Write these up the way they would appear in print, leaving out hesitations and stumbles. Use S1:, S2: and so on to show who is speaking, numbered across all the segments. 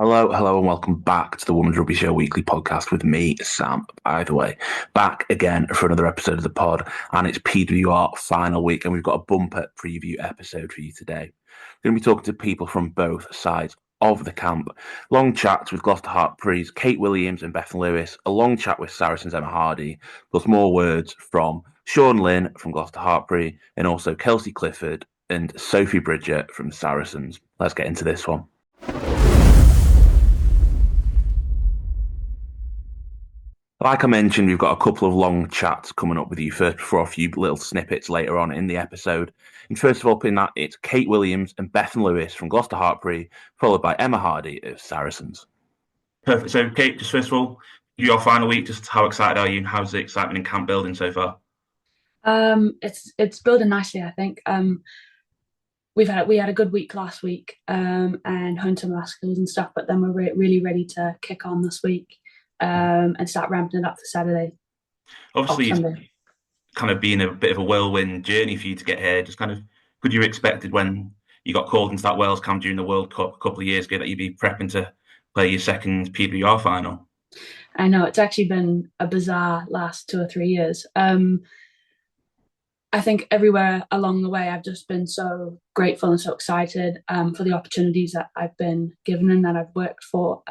S1: Hello, and welcome back to the Women's Rugby Show weekly podcast with me, Sam. By the way, back again for another episode of the pod, and it's PWR final week, and we've got a bumper preview episode for you today. We're going to be talking to people from both sides of the camp. Long chats with Gloucester-Hartpury's Kate Williams and Bethan Lewis, a long chat with Saracens Emma Hardy, plus more words from Sean Lynn from Gloucester-Hartpury, and also Kelsey Clifford and Sophie Bridger from Saracens. Let's get into this one. Like I mentioned, we've got a couple of long chats coming up with you first before a few little snippets later on in the episode. And first of all, in that, it's Kate Williams and Bethan Lewis from Gloucester-Hartpury, followed by Emma Hardy of Saracens.
S2: Perfect. So, Kate, just first of all, your final week, just how excited are you and how's the excitement in camp building so far?
S3: It's building nicely, I think. We had a good week last week, and honed some of our skills and stuff, but then we're really ready to kick on this week. And start ramping it up for Saturday.
S2: Obviously, it's kind of been a bit of a whirlwind journey for you to get here. Just kind of, could you have expected when you got called into that Wales camp during the World Cup a couple of years ago that you'd be prepping to play your second PWR final?
S3: I know, it's actually been a bizarre last 2 or 3 years. I think everywhere along the way, I've just been so grateful and so excited for the opportunities that I've been given and that I've worked for.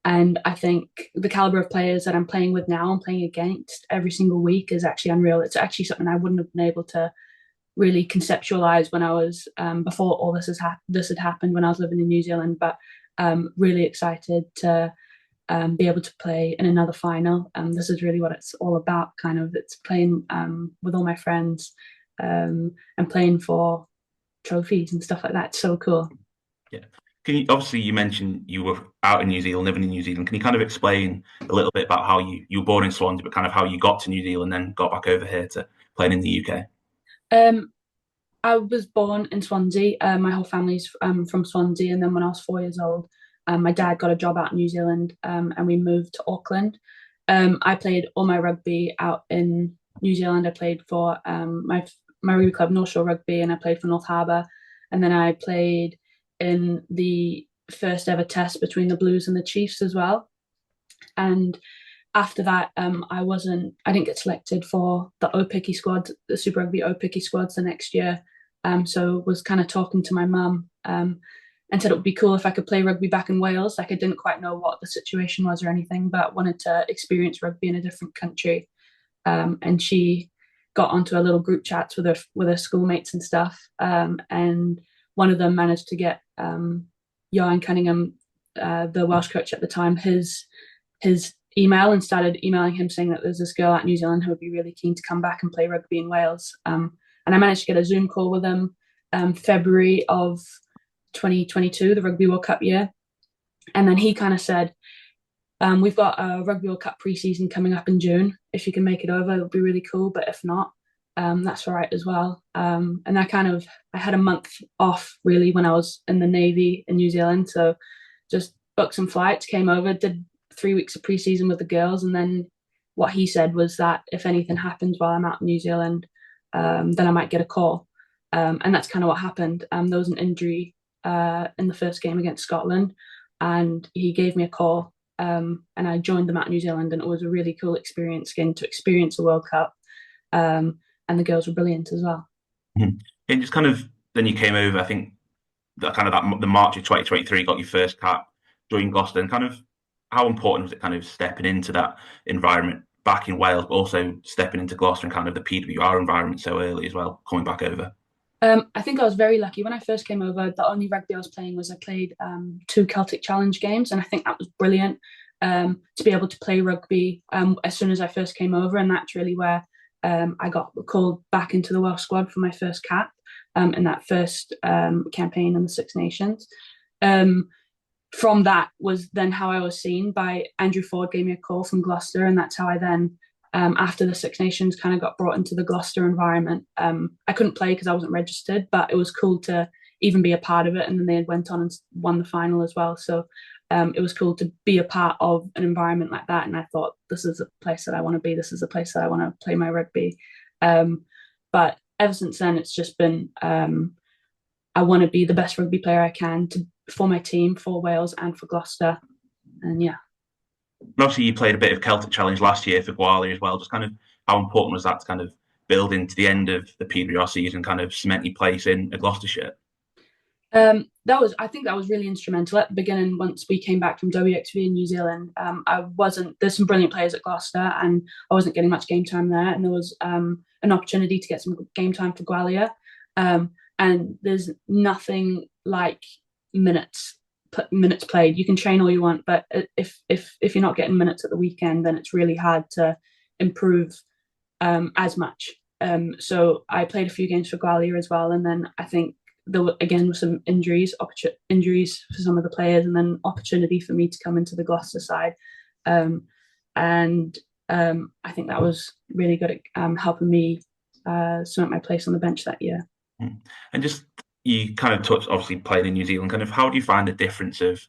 S3: And I think the caliber of players that I'm playing with now and playing against every single week is actually unreal. It's actually something I wouldn't have been able to really conceptualize when I was before all this had happened when I was living in New Zealand. But really excited to be able to play in another final. This is really what it's all about. Kind of, it's playing with all my friends and playing for trophies and stuff like that. It's so cool.
S2: Yeah. Obviously, you mentioned you were out in New Zealand, living in New Zealand. Can you kind of explain a little bit about how you were born in Swansea, but kind of how you got to New Zealand and then got back over here to playing in the UK?
S3: I was born in Swansea. My whole family's from Swansea. And then when I was 4 years old, my dad got a job out in New Zealand and we moved to Auckland. I played all my rugby out in New Zealand. I played for my rugby club, North Shore Rugby, and I played for North Harbour. And then I played in the first ever test between the Blues and the Chiefs as well. And after that, I didn't get selected for the O-Picky squad, the Super Rugby O-Picky squads the next year. So was kind of talking to my mum and said it would be cool if I could play rugby back in Wales. Like, I didn't quite know what the situation was or anything, but wanted to experience rugby in a different country. And she got onto a little group chats with her schoolmates and stuff. And one of them managed to get Johan Cunningham, the Welsh coach at the time, his email, and started emailing him saying that there's this girl out in New Zealand who would be really keen to come back and play rugby in Wales. And I managed to get a Zoom call with him February of 2022, the Rugby World Cup year. And then he kind of said, we've got a Rugby World Cup pre-season coming up in June. If you can make it over, it would be really cool. But if not, that's all right as well. And I had a month off really when I was in the Navy in New Zealand. So just booked some flights, came over, did 3 weeks of pre-season with the girls. And then what he said was that if anything happens while I'm out in New Zealand, then I might get a call. And that's kind of what happened. There was an injury in the first game against Scotland, and he gave me a call. And I joined them out in New Zealand, and it was a really cool experience getting to experience the World Cup. And the girls were brilliant as well.
S2: Mm-hmm. And just kind of, then you came over, I think, the March of 2023 got your first cap, joined Gloucester, and kind of how important was it kind of stepping into that environment back in Wales, but also stepping into Gloucester and kind of the PWR environment so early as well, coming back over?
S3: I think I was very lucky. When I first came over, the only rugby I was playing was I played 2 Celtic Challenge games, and I think that was brilliant to be able to play rugby as soon as I first came over, and that's really where I got called back into the Welsh squad for my first cap in that first campaign in the Six Nations. From that was then how I was seen by Andrew Ford, gave me a call from Gloucester, and that's how I then, after the Six Nations, kind of got brought into the Gloucester environment. I couldn't play because I wasn't registered, but it was cool to even be a part of it. And then they went on and won the final as well. So it was cool to be a part of an environment like that. And I thought, this is a place that I want to be. This is a place that I want to play my rugby. But ever since then, it's just been, I want to be the best rugby player I can, to for my team, for Wales and for Gloucester. And yeah.
S2: Obviously, you played a bit of Celtic Challenge last year for Gwalior as well. Just kind of how important was that to kind of build into the end of the PWR season, kind of cement your place in a Gloucestershire?
S3: I think that was really instrumental at the beginning. Once we came back from WXV in New Zealand, there's some brilliant players at Gloucester, and I wasn't getting much game time there, and there was an opportunity to get some game time for Gwalior, and there's nothing like minutes played. You can train all you want, but if you're not getting minutes at the weekend, then it's really hard to improve as much. So I played a few games for Gwalior as well, and then I think there were again some injuries for some of the players, and then opportunity for me to come into the Gloucester side, and I think that was really good at helping me cement my place on the bench that year.
S2: And just you kind of touched, obviously playing in New Zealand. Kind of how do you find the difference of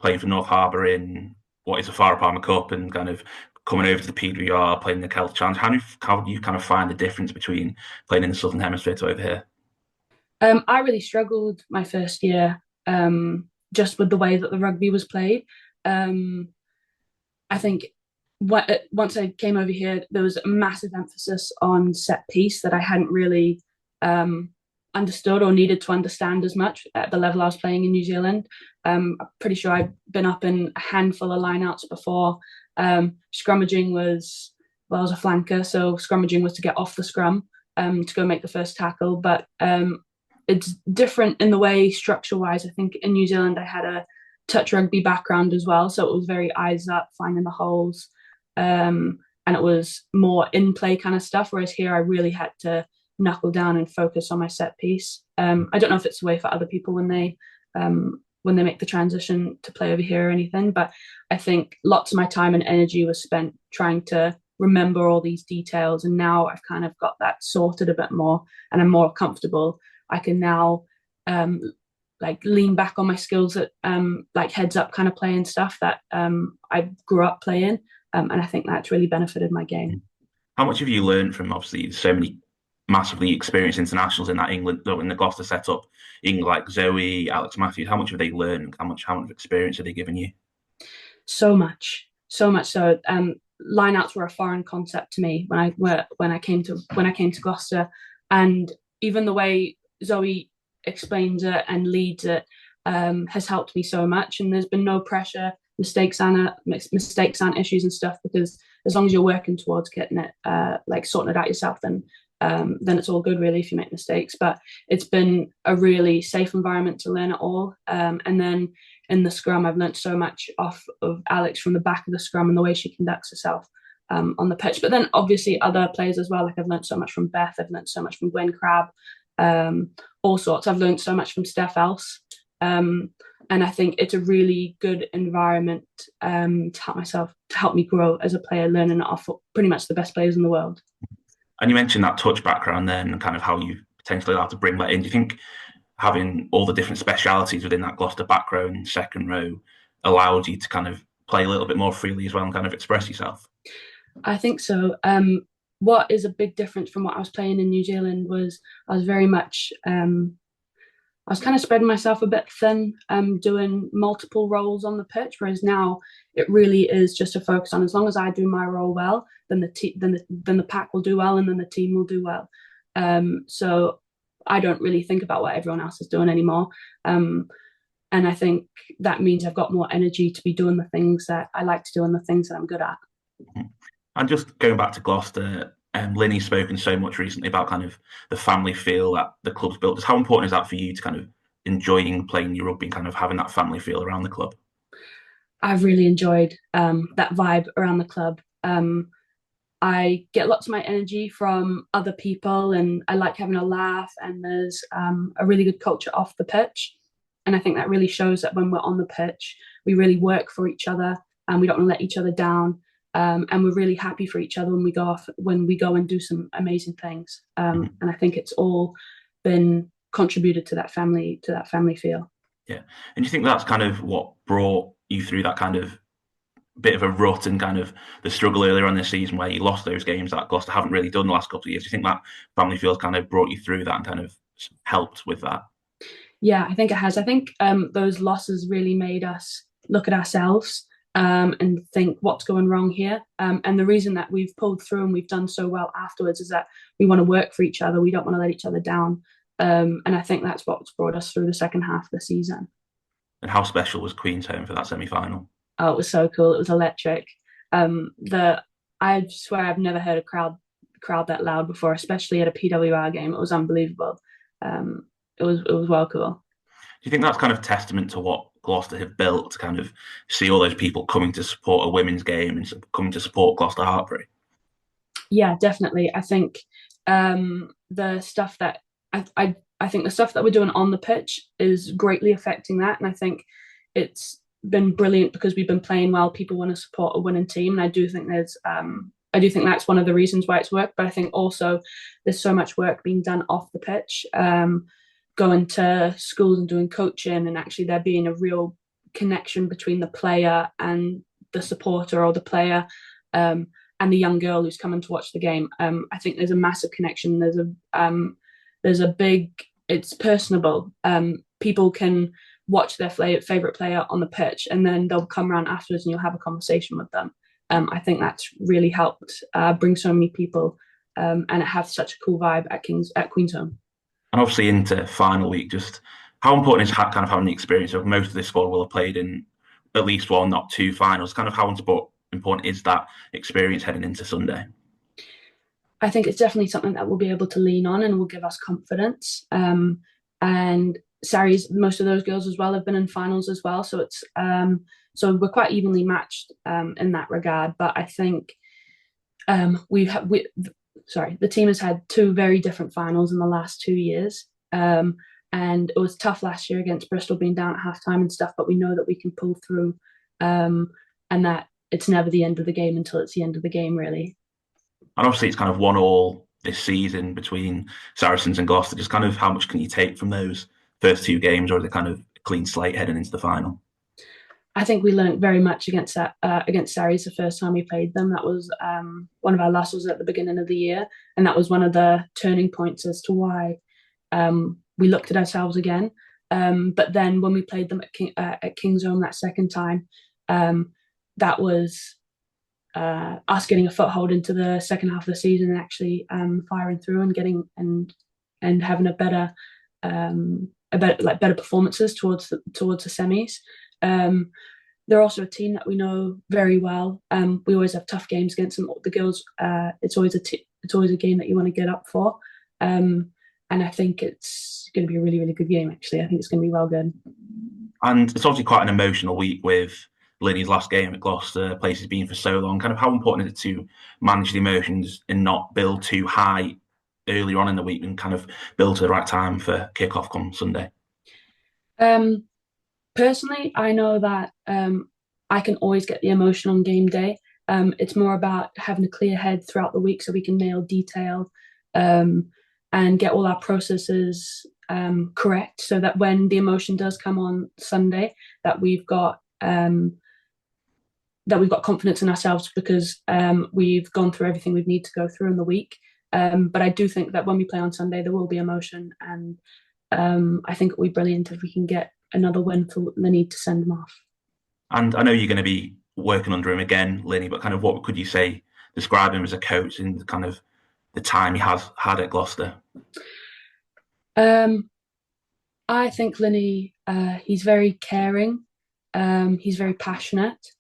S2: playing for North Harbour in what is a Farah Palmer Cup and kind of coming over to the PWR, playing the Celtic Challenge? How do you kind of find the difference between playing in the Southern Hemisphere to over here?
S3: I really struggled my first year just with the way that the rugby was played. I think once I came over here, there was a massive emphasis on set piece that I hadn't really understood or needed to understand as much at the level I was playing in New Zealand. I'm pretty sure I've been up in a handful of lineouts before. Scrummaging was, well, I was a flanker, so scrummaging was to get off the scrum to go make the first tackle. But it's different in the way, structure-wise. I think in New Zealand I had a touch rugby background as well, so it was very eyes up, finding the holes, and it was more in-play kind of stuff, whereas here I really had to knuckle down and focus on my set piece. I don't know if it's the way for other people when they make the transition to play over here or anything, but I think lots of my time and energy was spent trying to remember all these details, and now I've kind of got that sorted a bit more and I'm more comfortable. I can now like lean back on my skills at like heads up kind of play and stuff that I grew up playing, and I think that's really benefited my game.
S2: How much have you learned from obviously so many massively experienced internationals in that England, in the Gloucester setup, like Zoe, Alex Matthews? How much have they learned? How much experience have they given you?
S3: So much so. Lineouts were a foreign concept to me when I came to Gloucester, and even the way Zoe explains it and leads it has helped me so much. And there's been no pressure, mistakes aren't issues and stuff, because as long as you're working towards getting it, like sorting it out yourself, then it's all good really if you make mistakes. But it's been a really safe environment to learn it all. And then in the scrum, I've learned so much off of Alex from the back of the scrum and the way she conducts herself on the pitch. But then obviously other players as well. Like I've learned so much from Beth. I've learned so much from Gwen Crabb. All sorts. I've learned so much from Steph Else. And I think it's a really good environment to help me grow as a player, learning off pretty much the best players in the world.
S2: And you mentioned that touch background then, and kind of how you potentially allowed to bring that in. Do you think having all the different specialities within that Gloucester background, second row, allowed you to kind of play a little bit more freely as well and kind of express yourself?
S3: I think so. What is a big difference from what I was playing in New Zealand was I was very much, I was kind of spreading myself a bit thin, doing multiple roles on the pitch, whereas now it really is just a focus on, as long as I do my role well, then the pack will do well, and then the team will do well. So I don't really think about what everyone else is doing anymore. And I think that means I've got more energy to be doing the things that I like to do and the things that I'm good at.
S2: And just going back to Gloucester, Linny's spoken so much recently about kind of the family feel that the club's built. How important is that for you to kind of enjoying playing your rugby and kind of having that family feel around the club?
S3: I've really enjoyed that vibe around the club. I get lots of my energy from other people, and I like having a laugh, and there's a really good culture off the pitch. And I think that really shows that when we're on the pitch, we really work for each other and we don't want to let each other down. And we're really happy for each other when we go and do some amazing things. And I think it's all been contributed to that family feel.
S2: Yeah. And do you think that's kind of what brought you through that kind of bit of a rut and kind of the struggle earlier on this season where you lost those games that Gloucester haven't really done the last couple of years? Do you think that family feels kind of brought you through that and kind of helped with that?
S3: Yeah, I think it has. I think those losses really made us look at ourselves and think what's going wrong here. And the reason that we've pulled through and we've done so well afterwards is that we want to work for each other. We don't want to let each other down. And I think that's what's brought us through the second half of the season.
S2: And how special was Queen's home for that semi-final?
S3: Oh, it was so cool. It was electric. I swear I've never heard a crowd that loud before, especially at a PWR game. It was unbelievable. It was well cool.
S2: Do you think that's kind of testament to what Gloucester have built to kind of see all those people coming to support a women's game and coming to support Gloucester-Hartpury?
S3: Yeah, definitely. I think the stuff that I think the stuff that we're doing on the pitch is greatly affecting that, and I think it's been brilliant because we've been playing well. People want to support a winning team, and I do think that's one of the reasons why it's worked. But I think also there's so much work being done off the pitch, going to schools and doing coaching, and actually there being a real connection between the player and the supporter, or the player and the young girl who's coming to watch the game. I think there's a massive connection. There's a big. It's personable. People can watch their favorite player on the pitch, and then they'll come around afterwards, and you'll have a conversation with them. I think that's really helped bring so many people, and it has such a cool vibe at Queen's Home.
S2: And obviously into final week, just how important is kind of having the experience of most of this squad will have played in at least one, not two finals? Kind of how important is that experience heading into Sunday?
S3: I think it's definitely something that we'll be able to lean on and will give us confidence. And Sarries, most of those girls as well have been in finals as well, so it's so we're quite evenly matched in that regard. But I think the team has had two very different finals in the last 2 years, and it was tough last year against Bristol being down at halftime and stuff. But we know that we can pull through, and that it's never the end of the game until it's the end of the game, really.
S2: And obviously, it's kind of 1-1 this season between Saracens and Gloucester. Just kind of how much can you take from those first two games, or is it kind of a clean slate heading into the final?
S3: I think we learned very much against Sarries the first time we played them. That was one of our losses at the beginning of the year, and that was one of the turning points as to why we looked at ourselves again. But then when we played them at King's Home that second time, that was us getting a foothold into the second half of the season and actually firing through and getting and having a better performances towards the semis. They're also a team that we know very well. We always have tough games against them. The girls, it's always a game that you want to get up for. And I think it's going to be a really, really good game, actually. I think it's going to be well good.
S2: And it's obviously quite an emotional week with Linny's last game at Gloucester, place has been for so long. Kind of how important is it to manage the emotions and not build too high earlier on in the week and kind of build to the right time for kickoff come Sunday?
S3: Personally, I know that I can always get the emotion on game day. It's more about having a clear head throughout the week so we can nail detail and get all our processes correct, so that when the emotion does come on Sunday, that we've got confidence in ourselves because we've gone through everything we need to go through in the week. But I do think that when we play on Sunday, there will be emotion, and I think it will be brilliant if we can get another win for Linny to send them off.
S2: And I know you're going to be working under him again, Linny, but kind of what could you say, describe him as a coach and kind of the time he has had at Gloucester?
S3: I think Linny, he's very caring, he's very passionate,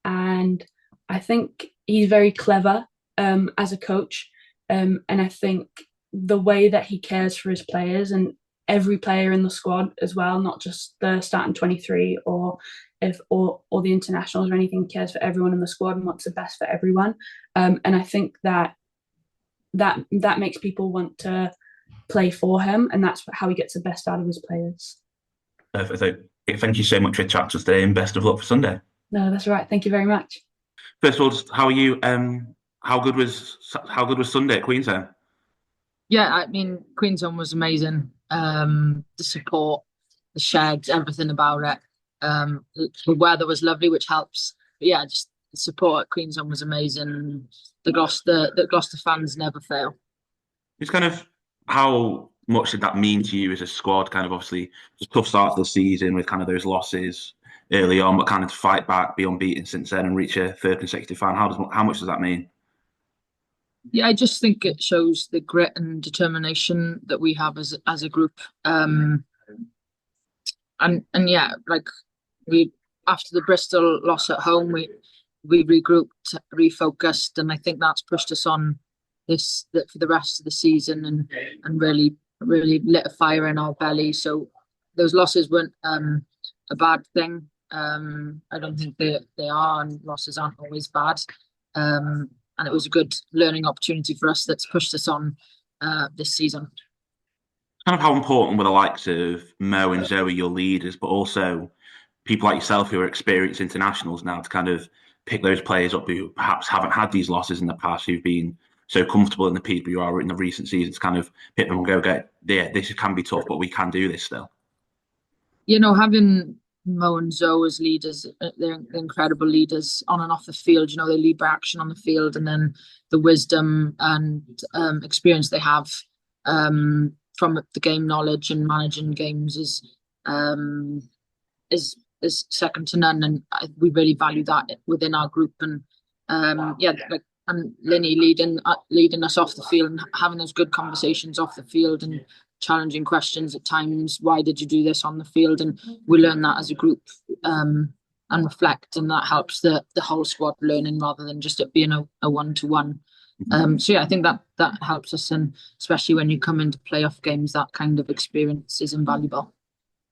S3: and I think he's very clever as a coach. And I think the way that he cares for his players and every player in the squad as well, not just the starting 23 or the internationals or anything, cares for everyone in the squad and wants the best for everyone. And I think that makes people want to play for him, and that's how he gets the best out of his players.
S2: Perfect. Thank you so much for chatting to us today, and best of luck for Sunday.
S3: No, that's right. Thank you very much.
S2: First of all, just how are you? How good was Sunday at Queen's Home?
S4: Yeah, I mean, Queen's Home was amazing. The support, the sheds, everything about it. The weather was lovely, which helps. But yeah, just the support at Queen's Home was amazing. The Gloucester fans never fail.
S2: It's kind of how much did that mean to you as a squad? Kind of obviously it's a tough start to the season with kind of those losses early on, but kind of to fight back, be unbeaten since then, and reach a third consecutive final. How much does that mean?
S4: Yeah, I just think it shows the grit and determination that we have as a group. And yeah, like we after the Bristol loss at home, we regrouped, refocused, and I think that's pushed us on for the rest of the season and really lit a fire in our belly. So those losses weren't a bad thing. I don't think they are, and losses aren't always bad. And it was a good learning opportunity for us that's pushed us on this season.
S2: Kind of how important were the likes of Mo and Zoe, your leaders, but also people like yourself who are experienced internationals now to kind of pick those players up who perhaps haven't had these losses in the past, who've been so comfortable in the PWR in the recent seasons, kind of pick them and go, yeah, this can be tough, but we can do this still.
S4: Having Mo and Zoe as leaders, they're incredible leaders on and off the field. They lead by action on the field, and then the wisdom and experience they have from the game knowledge and managing games is second to none, and we really value that within our group. And and Linny leading us off the field and having those good conversations off the field and challenging questions at times. Why did you do this on the field? And we learn that as a group and reflect, and that helps the whole squad learning rather than just it being a one-to-one. So yeah, I think that helps us, and especially when you come into playoff games, that kind of experience is invaluable.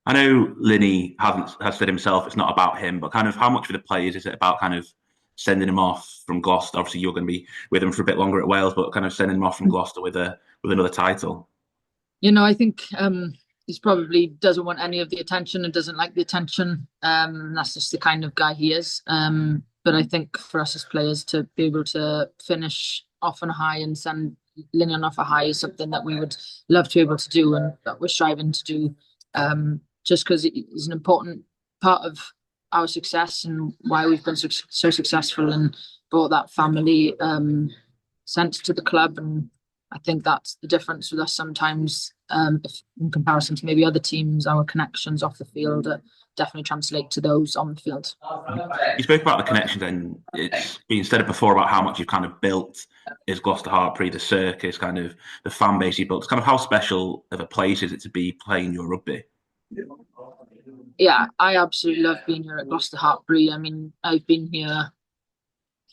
S2: I know Linny has said himself it's not about him, but kind of how much for the players is it about kind of sending him off from Gloucester? Obviously, you're going to be with him for a bit longer at Wales, but kind of sending him off from Gloucester with another title.
S4: I think he probably doesn't want any of the attention and doesn't like the attention. That's just the kind of guy he is. But I think for us as players to be able to finish off on a high and send Linny off a high is something that we would love to be able to do, and that we're striving to do. Just because he's an important part of our success and why we've been so successful and brought that family sense to the club. And I think that's the difference with us sometimes, if in comparison to maybe other teams, our connections off the field definitely translate to those on the field.
S2: You spoke about the connections, and it's been said before about how much you've kind of built is Gloucester-Hartpury, the circus, kind of the fan base you built. It's kind of how special of a place is it to be playing your rugby?
S4: Yeah, I absolutely love being here at Gloucester-Hartpury. I mean, I've been here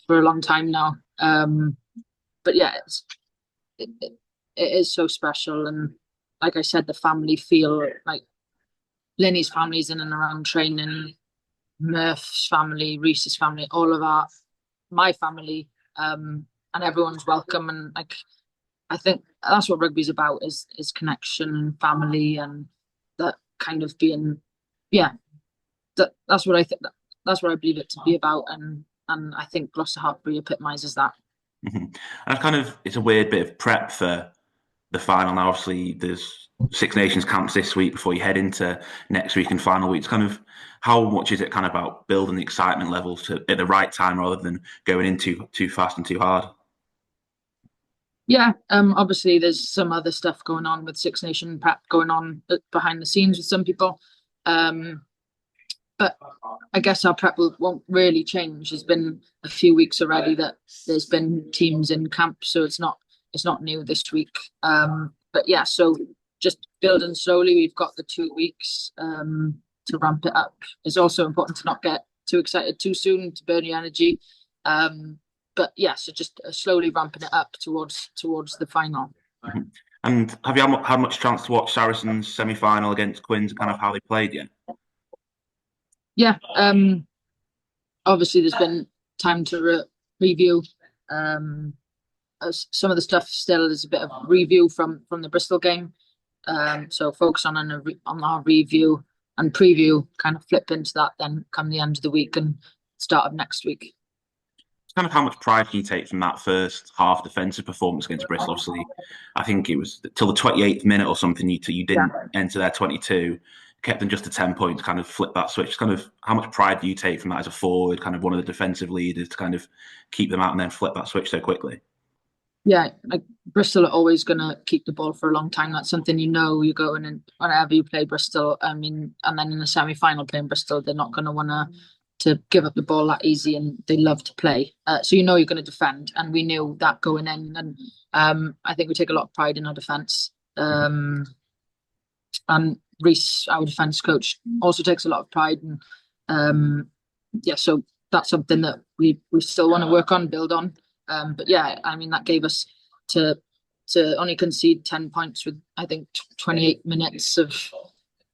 S4: for a long time now. But yeah, it is so special. And like I said, the family feel like Linny's family's in and around training, Murph's family, Reese's family, all of my family, and everyone's welcome. And like, I think that's what rugby's about is connection and family, and that kind of being, that's what I think. That's what I believe it to be about, and I think Gloucester-Hartpury epitomises that.
S2: Mm-hmm. And it's a weird bit of prep for the final. Now, obviously, there's Six Nations camps this week before you head into next week and final week. It's kind of how much is it kind of about building the excitement levels at the right time rather than going in too fast and too hard?
S4: Yeah, obviously there's some other stuff going on with Six Nation prep going on behind the scenes with some people. But I guess our prep won't really change. There's been a few weeks already that there's been teams in camp, so it's not new this week. But yeah, so just building slowly. We've got the 2 weeks to ramp it up. It's also important to not get too excited too soon to burn your energy. But yeah, so just slowly ramping it up towards the final.
S2: Mm-hmm. And have you had much chance to watch Saracens semi-final against Quins and kind of how they played yet?
S4: Yeah, obviously there's been time to review. Some of the stuff still is a bit of review from the Bristol game. So focus on our review and preview, kind of flip into that then come the end of the week and start of next week.
S2: Kind of how much pride can you take from that first half defensive performance against Bristol? Obviously, I think it was till the 28th minute or something you didn't enter their 22, kept them just to 10 points, kind of flip that switch. Kind of how much pride do you take from that as a forward, kind of one of the defensive leaders to kind of keep them out and then flip that switch so quickly?
S4: Yeah, like Bristol are always going to keep the ball for a long time. That's something you're going in whenever you play Bristol. I mean, and then in the semi-final playing Bristol, they're not going to want to give up the ball that easy, and they love to play. So you're going to defend, and we knew that going in. And I think we take a lot of pride in our defence. And Reece, our defence coach, also takes a lot of pride. And yeah, so that's something that we still want to work on, build on. But yeah, I mean, that gave us to only concede 10 points with, I think, 28 minutes of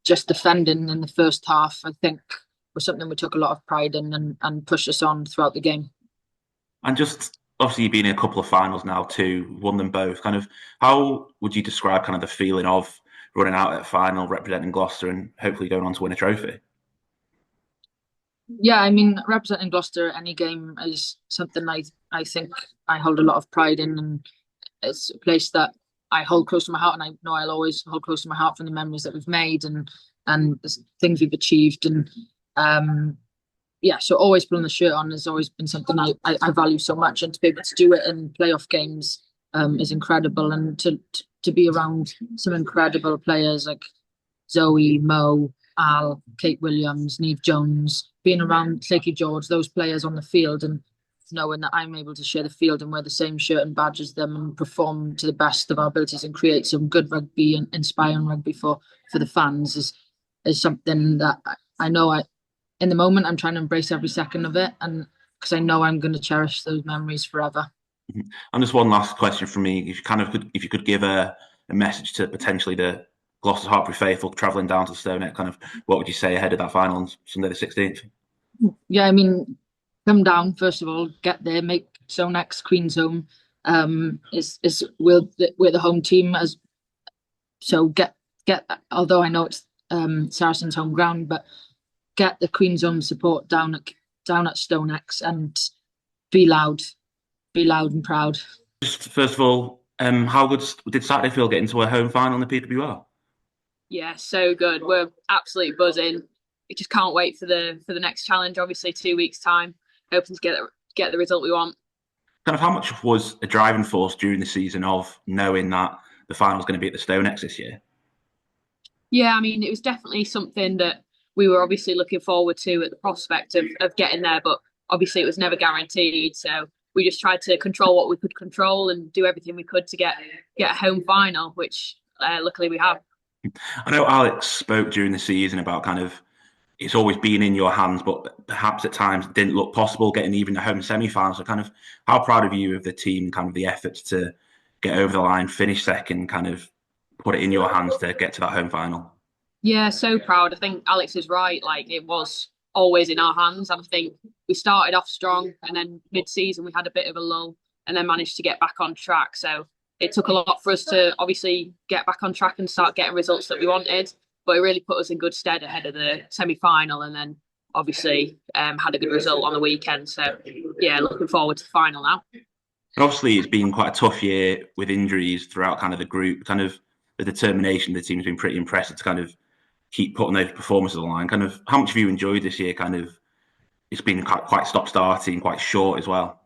S4: just defending in the first half, I think was something we took a lot of pride in and pushed us on throughout the game.
S2: And just obviously you've been in a couple of finals now too, won them both. Kind of how would you describe kind of the feeling of running out at a final, representing Gloucester and hopefully going on to win a trophy?
S4: Yeah, I mean, representing Gloucester at any game is something I think I hold a lot of pride in, and it's a place that I hold close to my heart, and I know I'll always hold close to my heart from the memories that we've made and the things we've achieved. And yeah, so always putting the shirt on has always been something I value so much, and to be able to do it in playoff games is incredible, and to be around some incredible players like Zoe, Mo, Al, Kate Williams, Neve Jones, being around Lakey George, those players on the field, and knowing that I'm able to share the field and wear the same shirt and badge as them and perform to the best of our abilities and create some good rugby and inspiring rugby for the fans is something that I know in the moment I'm trying to embrace every second of it, and because I know I'm going to cherish those memories forever.
S2: And just one last question from me: if you could give a message to potentially the Gloucester-Hartpury faithful travelling down to Stonehead, kind of what would you say ahead of that final on Sunday the 16th?
S4: Yeah, I mean, come down first of all, get there, make Stonehead Queen's home. We're the home team, as so get. Although I know it's Saracens home ground, but get the Queen's home support down at Stonehead and be loud and proud.
S2: Just first of all, how good did Saturday feel getting to a home final in the PWR?
S5: Yeah, so good. We're absolutely buzzing. We just can't wait for the next challenge. Obviously, 2 weeks time, hoping to get the result we want.
S2: Kind of how much was a driving force during the season of knowing that the final's going to be at the Stonehead this year?
S5: Yeah, I mean, it was definitely something that we were obviously looking forward to at the prospect of getting there, but obviously it was never guaranteed. So we just tried to control what we could control and do everything we could to get a home final, which luckily we have.
S2: I know Alex spoke during the season about kind of it's always been in your hands, but perhaps at times it didn't look possible getting even the home semi-final. So kind of how proud of you of the team, kind of the efforts to get over the line, finish second, kind of put it in your hands to get to that home final?
S5: Yeah, so proud. I think Alex is right. Like, it was always in our hands. And I think we started off strong, and then mid-season we had a bit of a lull and then managed to get back on track. So it took a lot for us to obviously get back on track and start getting results that we wanted. But it really put us in good stead ahead of the semi-final, and then obviously had a good result on the weekend. So yeah, looking forward to the final now.
S2: And obviously, it's been quite a tough year with injuries throughout kind of the group. Kind of the determination of the team has been pretty impressive to kind of keep putting those performances on the line. Kind of how much have you enjoyed this year? Kind of it's been quite stop-starting, quite short as well.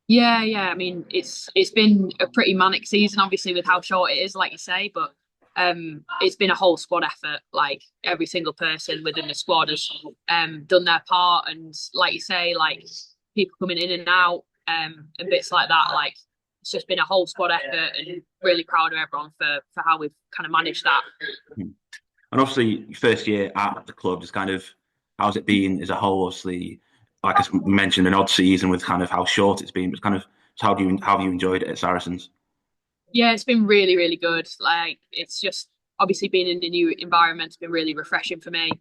S5: Yeah. I mean, it's been a pretty manic season, obviously, with how short it is, like you say, but it's been a whole squad effort. Like, every single person within the squad has done their part, and like you say, like people coming in and out and bits like that. Like, it's just been a whole squad effort, and really proud of everyone for how we've kind of managed that.
S2: And obviously, your first year at the club is kind of how's it been as a whole? Obviously, like I mentioned, an odd season with kind of how short it's been, but kind of how have you enjoyed it at Saracens?
S5: Yeah, it's been really, really good. Like, it's just obviously being in a new environment has been really refreshing for me.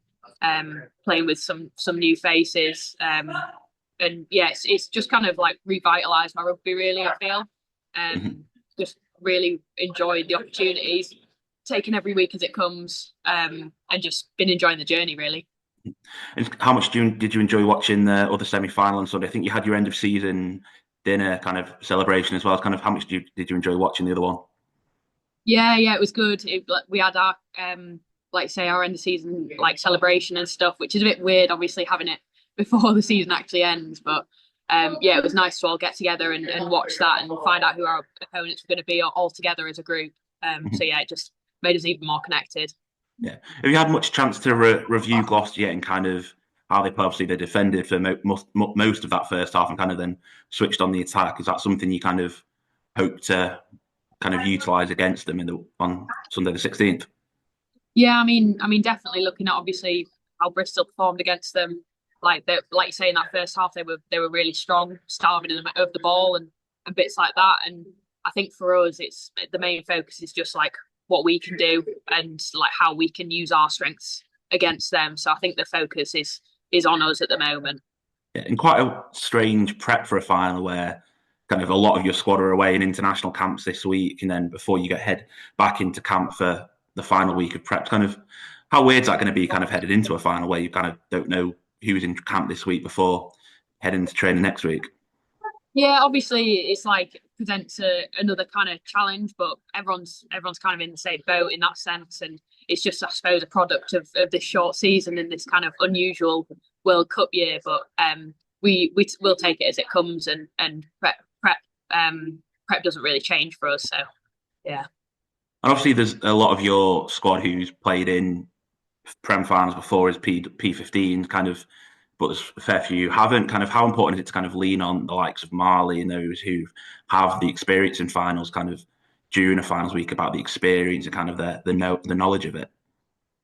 S5: Playing with some new faces, and yeah, it's just kind of like revitalised my rugby. Really, I feel, just really enjoyed the opportunities, taking every week as it comes, and just been enjoying the journey, really.
S2: And how much did you enjoy watching the other semi-final on Sunday? I think you had your end of season dinner kind of celebration as well. Kind of how much did you enjoy watching the other one?
S5: Yeah, it was good. We had our like say our end of season like celebration and stuff, which is a bit weird, obviously having it before the season actually ends. But it was nice to all get together and watch that and find out who our opponents were going to be all together as a group. So yeah, it just made us even more connected.
S2: Yeah. Have you had much chance to review Gloucester yet and kind of how they play? Obviously, they defended for most of that first half and kind of then switched on the attack. Is that something you kind of hope to kind of utilise against them on Sunday the 16th?
S5: Yeah, I mean, definitely looking at obviously how Bristol performed against them. Like you say, in that first half, they were really strong, starving them of the ball and bits like that. And I think for us, it's the main focus is just like what we can do and like how we can use our strengths against them. So I think the focus is on us at the moment.
S2: Yeah, and quite a strange prep for a final where kind of a lot of your squad are away in international camps this week, and then before you head back into camp for the final week of prep. Kind of how weird is that going to be? Kind of headed into a final where you kind of don't know who's in camp this week before heading to training next week.
S5: Yeah, obviously it's like presents another kind of challenge, but everyone's kind of in the same boat in that sense, and it's just I suppose a product of this short season and this kind of unusual World Cup year. But we'll take it as it comes, and prep doesn't really change for us. So yeah.
S2: And obviously, there's a lot of your squad who's played in Prem finals before as P15 kind of, but there's a fair few who haven't. Kind of how important is it to kind of lean on the likes of Marley and those who have the experience in finals kind of during a finals week about the experience and kind of the knowledge of it?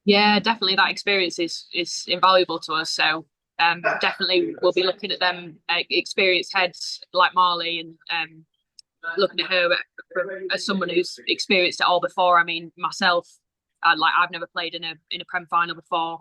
S5: Yeah, definitely that experience is invaluable to us. So definitely we'll be looking at them experienced heads like Marley and looking at her as someone who's experienced it all before. I mean, myself, I've never played in a Prem final before.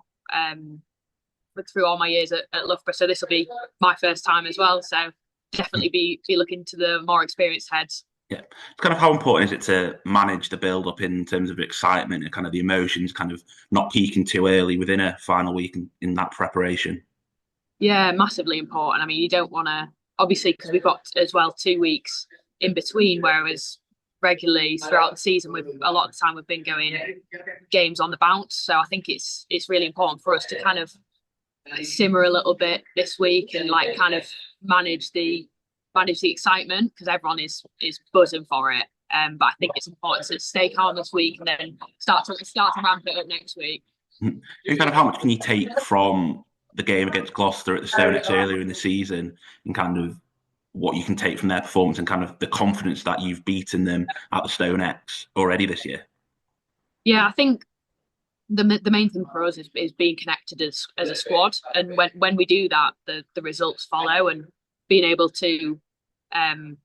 S5: Through all my years at Loughborough, so this will be my first time as well. So definitely be looking to the more experienced heads.
S2: Yeah, it's kind of how important is it to manage the build up in terms of excitement and kind of the emotions, kind of not peaking too early within a final week in that preparation?
S5: Yeah, massively important. I mean, you don't want to obviously because we've got as well 2 weeks in between, whereas regularly throughout the season with a lot of the time we've been going games on the bounce. So I think it's really important for us to kind of simmer a little bit this week and like kind of manage the excitement because everyone is buzzing for it. But I think it's important to stay calm this week and then start to ramp it up next week.
S2: And kind of how much can you take from the game against Gloucester at the StoneX earlier in the season and kind of what you can take from their performance and kind of the confidence that you've beaten them at the StoneX already this year?
S5: Yeah, I think the main thing for us is being connected as a squad, and when we do that, the results follow, and being able to kind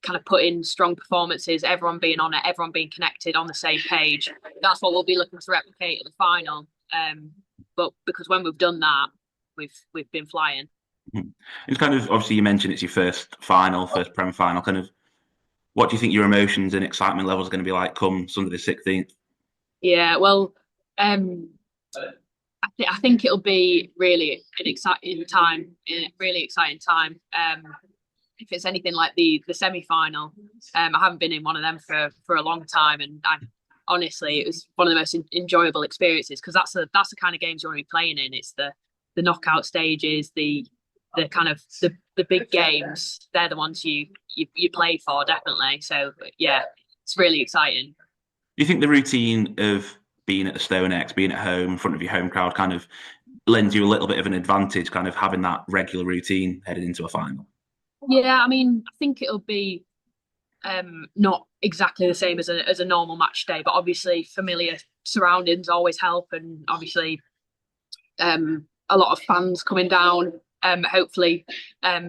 S5: of put in strong performances, everyone being on it, everyone being connected on the same page. That's what we'll be looking to replicate at the final. But because when we've done that, we've been flying.
S2: It's kind of obviously you mentioned it's your first Prem final. Kind of, what do you think your emotions and excitement levels are going to be like come Sunday the 16th?
S5: Yeah, well, I think it'll be really an exciting time. If it's anything like the semi-final, I haven't been in one of them for a long time, and honestly, it was one of the most enjoyable experiences because that's the kind of games you want to be playing in. It's the knockout stages, the kind of the big games. They're the ones you play for, definitely. So yeah, it's really exciting.
S2: Do you think the routine of being at the StoneX, being at home in front of your home crowd kind of lends you a little bit of an advantage, kind of having that regular routine headed into a final?
S5: Yeah, I mean, I think it'll be not exactly the same as a normal match day, but obviously familiar surroundings always help, and obviously a lot of fans coming down, hopefully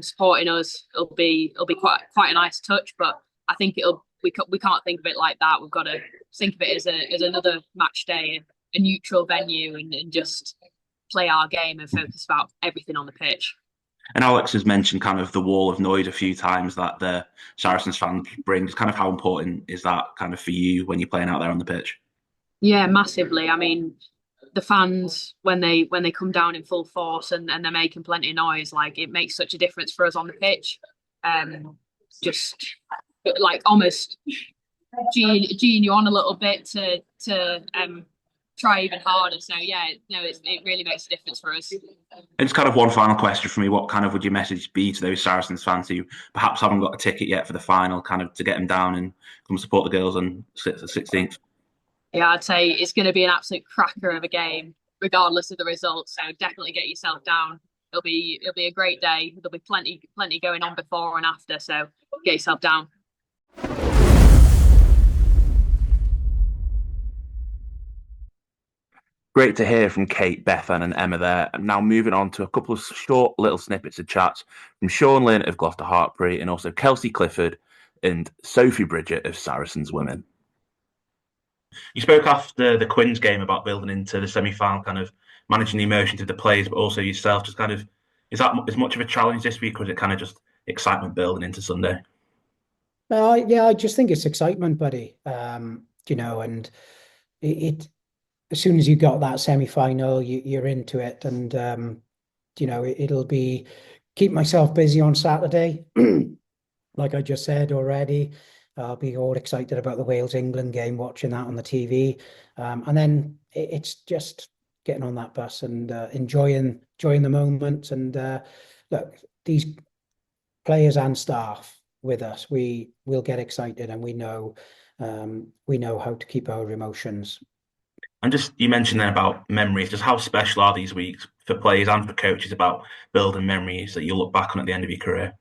S5: supporting us. It'll be quite a nice touch, but I think we can't think of it like that. We've got to think of it as another match day, a neutral venue, and just play our game and focus about everything on the pitch.
S2: And Alex has mentioned kind of the wall of noise a few times that the Saracens fan brings. Kind of how important is that kind of for you when you're playing out there on the pitch?
S5: Yeah, massively. I mean, the fans when they come down in full force and they're making plenty of noise, like it makes such a difference for us on the pitch. Just like almost geeing you on a little bit to try even harder. So yeah, no, it really makes a difference for us.
S2: And just kind of one final question for me: what kind of would your message be to those Saracens fans who perhaps haven't got a ticket yet for the final, kind of to get them down and come support the girls on the 16th?
S5: Yeah, I'd say it's going to be an absolute cracker of a game, regardless of the results. So definitely get yourself down. It'll be a great day. There'll be plenty going on before and after. So get yourself down.
S1: Great to hear from Kate, Bethan and Emma there. Now moving on to a couple of short little snippets of chats from Sean Lynn of Gloucester-Hartpury and also Kelsey, Clifford and Sophie Bridget of Saracens Women.
S2: You spoke after the Quins game about building into the semi-final, kind of managing the emotions of the players, but also yourself. Just kind of, is that as much of a challenge this week, or is it kind of just excitement building into Sunday?
S6: Yeah, I just think it's excitement, buddy. And it as soon as you got that semi-final, you're into it, and it'll be keep myself busy on Saturday, like I just said already. I'll be all excited about the Wales-England game, watching that on the TV. And then it's just getting on that bus and enjoying the moment. And look, these players and staff with us, we will get excited, and we know how to keep our emotions.
S2: And just, you mentioned then about memories, just how special are these weeks for players and for coaches about building memories that you'll look back on at the end of your career?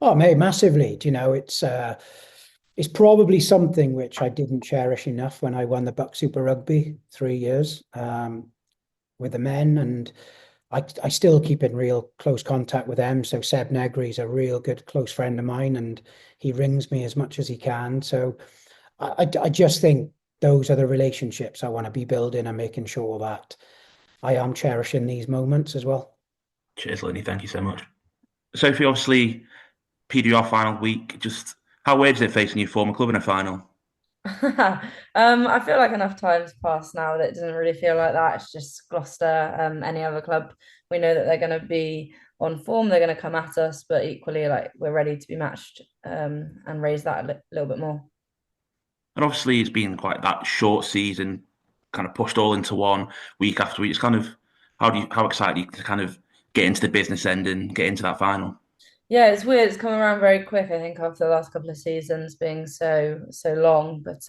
S6: Oh, mate, massively. It's probably something which I didn't cherish enough when I won the Buck Super Rugby 3 years with the men, and I still keep in real close contact with them. So Seb Negri is a real good close friend of mine, and he rings me as much as he can. So I just think those are the relationships I want to be building and making sure that I am cherishing these moments as well.
S2: Cheers, Lenny. Thank you so much. Sophie, obviously, PWR final week. Just how weird is it facing your former club in a final?
S7: I feel like enough time's passed now that it doesn't really feel like that. It's just Gloucester, any other club. We know that they're going to be on form. They're going to come at us, but equally, like, we're ready to be matched and raise that a little bit more.
S2: And obviously, it's been quite that short season, kind of pushed all into one week after week. It's kind of how excited are you to kind of get into the business end and get into that final?
S7: Yeah, it's weird. It's come around very quick, I think, after the last couple of seasons being so long. But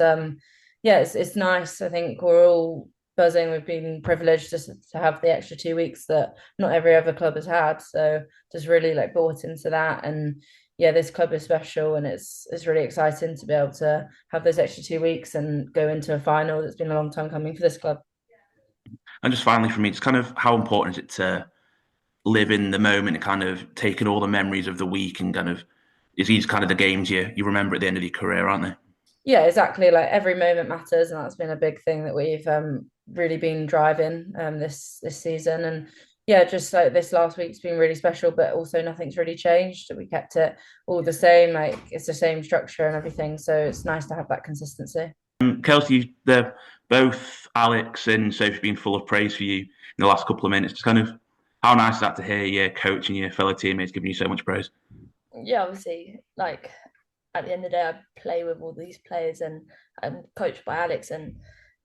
S7: yeah, it's nice. I think we're all buzzing. We've been privileged just to have the extra 2 weeks that not every other club has had. So just really like bought into that. And yeah, this club is special, and it's really exciting to be able to have those extra 2 weeks and go into a final that's been a long time coming for this club.
S2: And just finally, for me, it's kind of how important is it to live in the moment and kind of taking all the memories of the week, and kind of, is these kind of the games you remember at the end of your career, aren't they?
S7: Yeah, exactly. Like, every moment matters, and that's been a big thing that we've really been driving this season. And yeah, just like this last week's been really special, but also nothing's really changed. We kept it all the same, like it's the same structure and everything. So it's nice to have that consistency.
S2: Kelsey, both Alex and Sophie being full of praise for you in the last couple of minutes. Just kind of, how nice is that to hear your coach and your fellow teammates giving you so much praise?
S8: Yeah, obviously, like, at the end of the day, I play with all these players, and I'm coached by Alex, and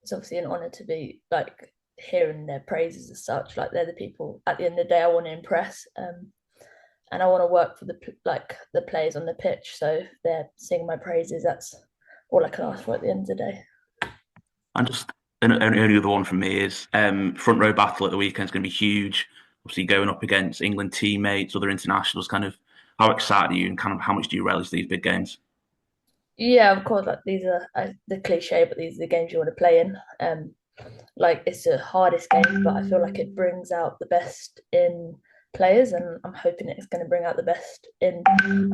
S8: it's obviously an honour to be like hearing their praises as such. Like, they're the people at the end of the day I want to impress, and I want to work for the players on the pitch. So if they're singing my praises, that's all I can ask for at the end of the day.
S2: And just an only other one from me is front row battle at the weekend is going to be huge. Obviously, going up against England teammates, other internationals. Kind of, how excited are you, and kind of how much do you relish these big games?
S8: Yeah, of course. Like, these are the cliche, but these are the games you want to play in. Like, it's the hardest game, but I feel like it brings out the best in players, and I'm hoping it's going to bring out the best in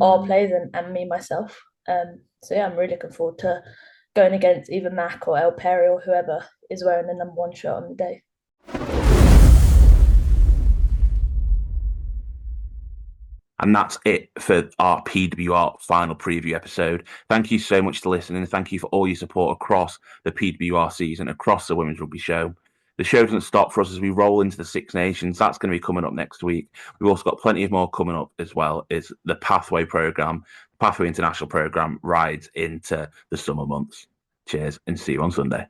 S8: our players and me myself. So yeah, I'm really looking forward to going against either Mac or El Perry or whoever is wearing the number 1 shirt on the day.
S1: And that's it for our PWR final preview episode. Thank you so much for listening. Thank you for all your support across the PWR season, across the Women's Rugby Show. The show doesn't stop for us as we roll into the Six Nations. That's going to be coming up next week. We've also got plenty of more coming up as well. It's the Pathway programme, the Pathway International programme rides into the summer months. Cheers, and see you on Sunday.